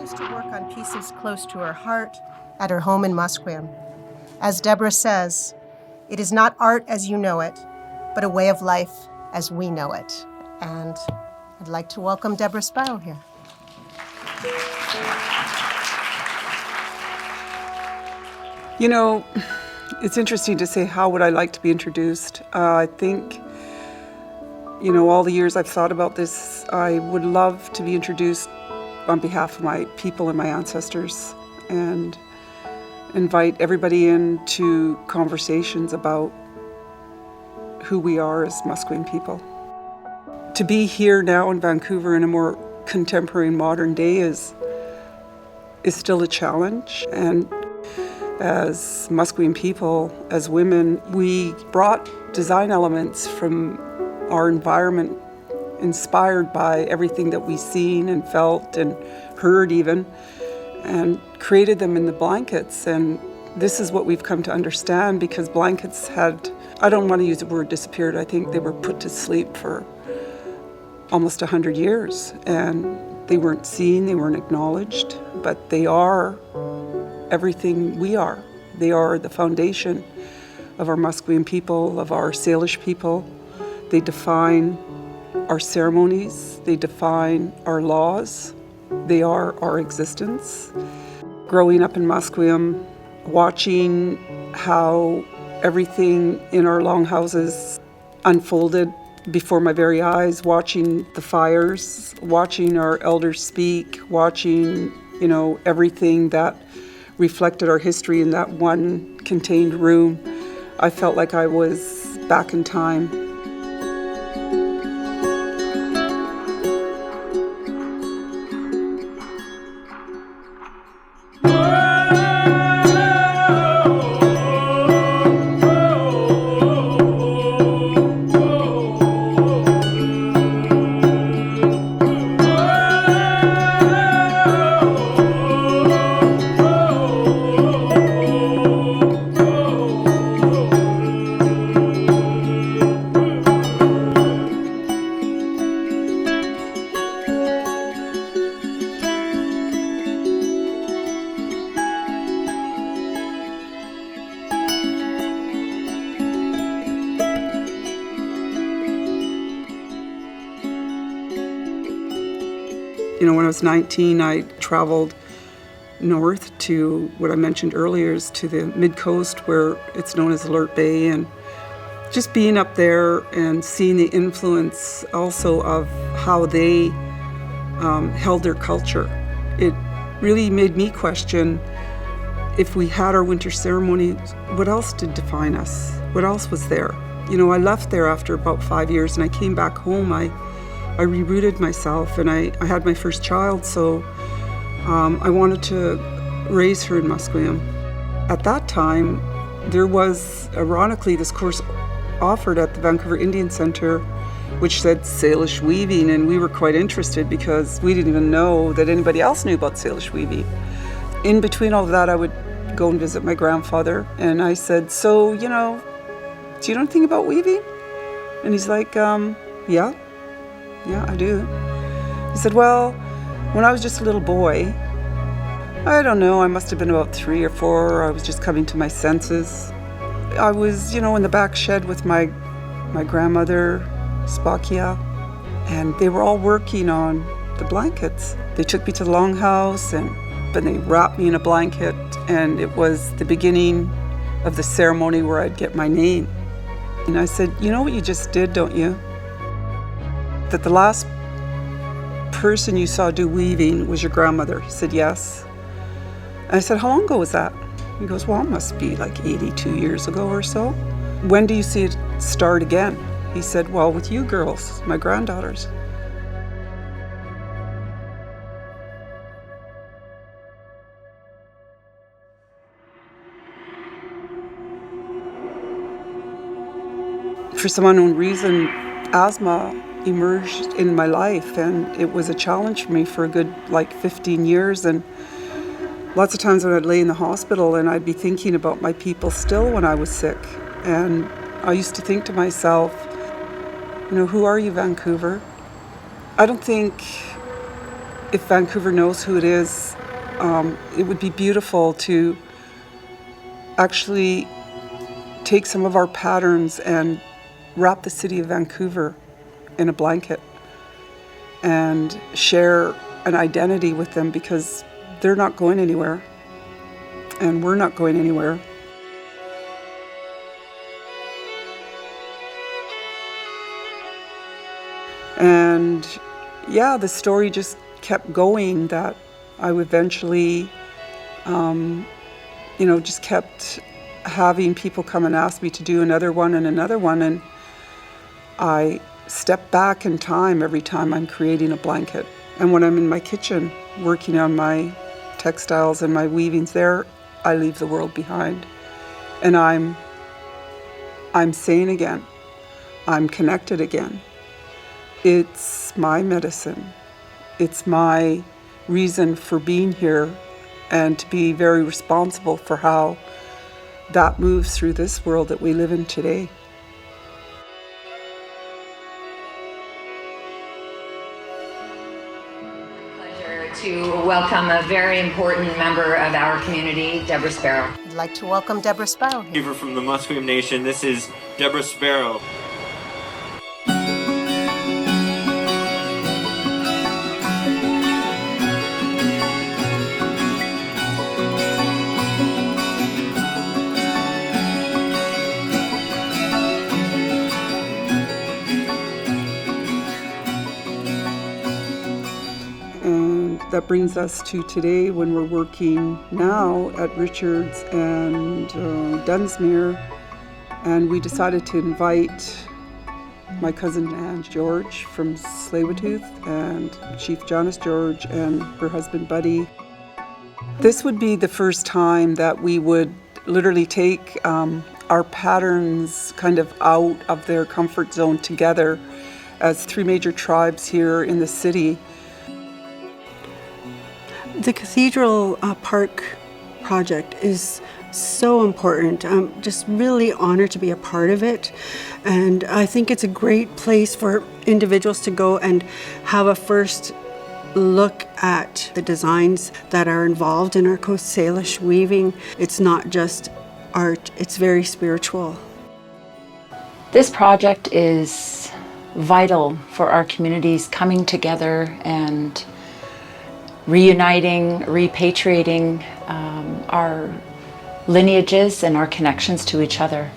chose to work on pieces close to her heart at her home in Musqueam. As Debra says, it is not art as you know it, but a way of life as we know it. And I'd like to welcome Debra Sparrow here. You know, it's interesting to say, how would I like to be introduced? I think, you know, all the years I've thought about this, I would love to be introduced on behalf of my people and my ancestors, and invite everybody into conversations about who we are as Musqueam people. To be here now in Vancouver in a more contemporary modern day is still a challenge. And as Musqueam people, as women, we brought design elements from our environment, inspired by everything that we've seen and felt and heard even, and created them in the blankets. And this is what we've come to understand, because blankets had, I don't want to use the word disappeared, I think they were put to sleep for almost 100 years. And they weren't seen, they weren't acknowledged, but they are everything we are. They are the foundation of our Musqueam people, of our Salish people. They define our ceremonies, they define our laws, they are our existence. Growing up in Musqueam, watching how everything in our longhouses unfolded before my very eyes, watching the fires, watching our elders speak, watching, you know, everything that reflected our history in that one contained room, I felt like I was back in time. You know, when I was 19, I traveled north to what I mentioned earlier, is to the mid-coast, where it's known as Alert Bay, and just being up there and seeing the influence also of how they held their culture. It really made me question, if we had our winter ceremony, what else did define us? What else was there? You know, I left there after about 5 years, and I came back home. I rerouted myself, and I had my first child, so I wanted to raise her in Musqueam. At that time, there was, ironically, this course offered at the Vancouver Indian Centre, which said Salish weaving, and we were quite interested because we didn't even know that anybody else knew about Salish weaving. In between all of that, I would go and visit my grandfather, and I said, so, you know, do you know anything about weaving? And he's like, yeah, I do. He said, well, when I was just a little boy, I don't know, I must have been about 3 or 4, I was just coming to my senses. I was, you know, in the back shed with my grandmother, Spakia, and they were all working on the blankets. They took me to the longhouse, and they wrapped me in a blanket, and it was the beginning of the ceremony where I'd get my name. And I said, you know what you just did, don't you? That the last person you saw do weaving was your grandmother. He said, yes. And I said, how long ago was that? He goes, well, it must be like 82 years ago or so. When do you see it start again? He said, well, with you girls, my granddaughters. For some unknown reason, asthma emerged in my life, and it was a challenge for me for a good 15 years. And lots of times when I'd lay in the hospital and I'd be thinking about my people still when I was sick. And I used to think to myself, you know, who are you, Vancouver? I don't think if Vancouver knows who it is, it would be beautiful to actually take some of our patterns and wrap the city of Vancouver in a blanket and share an identity with them, because they're not going anywhere and we're not going anywhere. And yeah, the story just kept going, that I eventually, just kept having people come and ask me to do another one and another one. And I step back in time every time I'm creating a blanket. And when I'm in my kitchen working on my textiles and my weavings there, I leave the world behind. And I'm sane again. I'm connected again. It's my medicine. It's my reason for being here, and to be very responsible for how that moves through this world that we live in today. Pleasure to welcome a very important member of our community, Debra Sparrow. I'd like to welcome Debra Sparrow. Vancouver from the Musqueam Nation. This is Debra Sparrow. That brings us to today, when we're working now at Richards and Dunsmuir, and we decided to invite my cousin Anne George from Tsleil-Waututh and Chief Janice George and her husband Buddy. This would be the first time that we would literally take our patterns kind of out of their comfort zone together as three major tribes here in the city. The Cathedral Park project is so important. I'm just really honored to be a part of it. And I think it's a great place for individuals to go and have a first look at the designs that are involved in our Coast Salish weaving. It's not just art, it's very spiritual. This project is vital for our communities coming together and reuniting, repatriating our lineages and our connections to each other.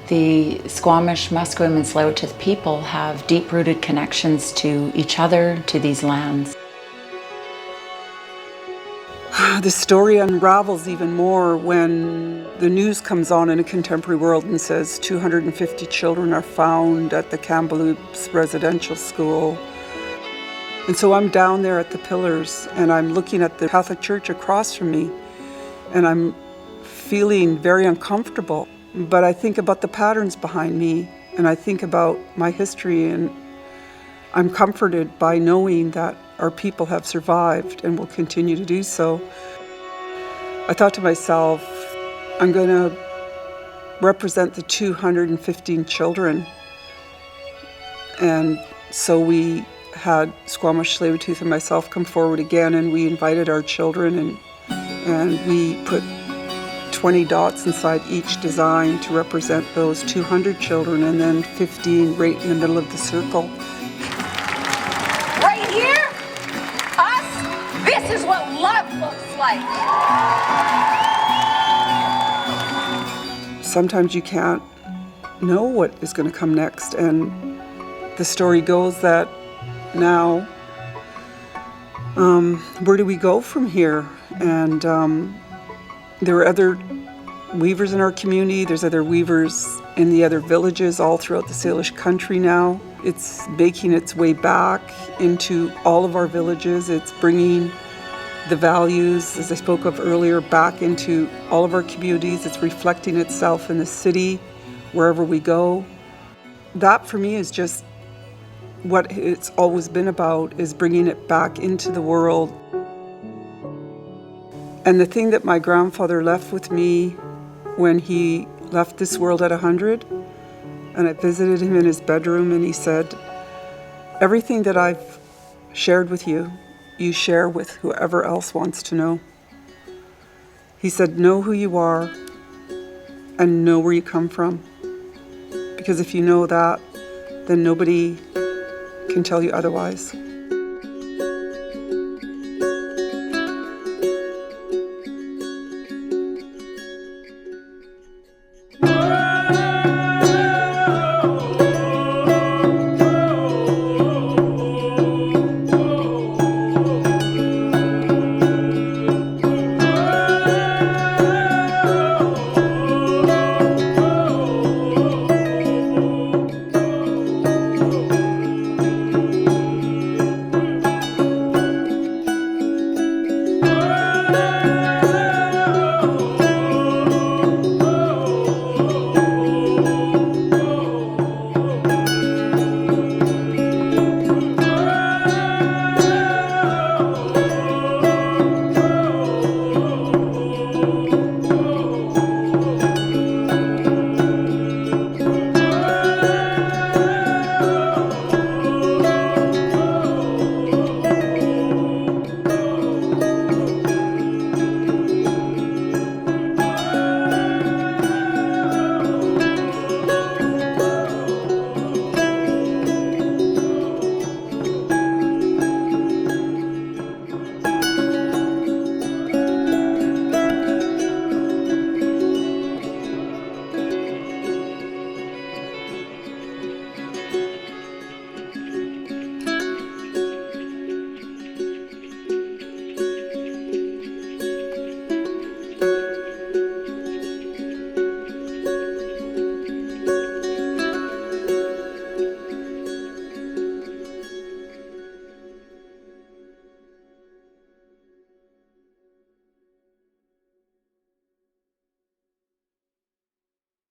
The Squamish, Musqueam, and Tsleil-Waututh people have deep-rooted connections to each other, to these lands. The story unravels even more when the news comes on in a contemporary world and says 250 children are found at the Kamloops residential school. And so I'm down there at the pillars and I'm looking at the Catholic Church across from me, and I'm feeling very uncomfortable. But I think about the patterns behind me, and I think about my history, and I'm comforted by knowing that our people have survived and will continue to do so. I thought to myself, I'm going to represent the 215 children. And so we had Squamish, Tsleil-Waututh, and myself come forward again, and we invited our children, and we put 20 dots inside each design to represent those 200 children, and then 15 right in the middle of the circle. Right here, us, this is what love looks like. Sometimes you can't know what is going to come next, and the story goes that now, where do we go from here? And there are other weavers in our community. There's other weavers in the other villages all throughout the Salish country now. It's making its way back into all of our villages. It's bringing the values, as I spoke of earlier, back into all of our communities. It's reflecting itself in the city, wherever we go. That for me is just what it's always been about, is bringing it back into the world. And the thing that my grandfather left with me when he left this world at 100, and I visited him in his bedroom, and he said, everything that I've shared with you, you share with whoever else wants to know. He said, know who you are and know where you come from. Because if you know that, then nobody can tell you otherwise.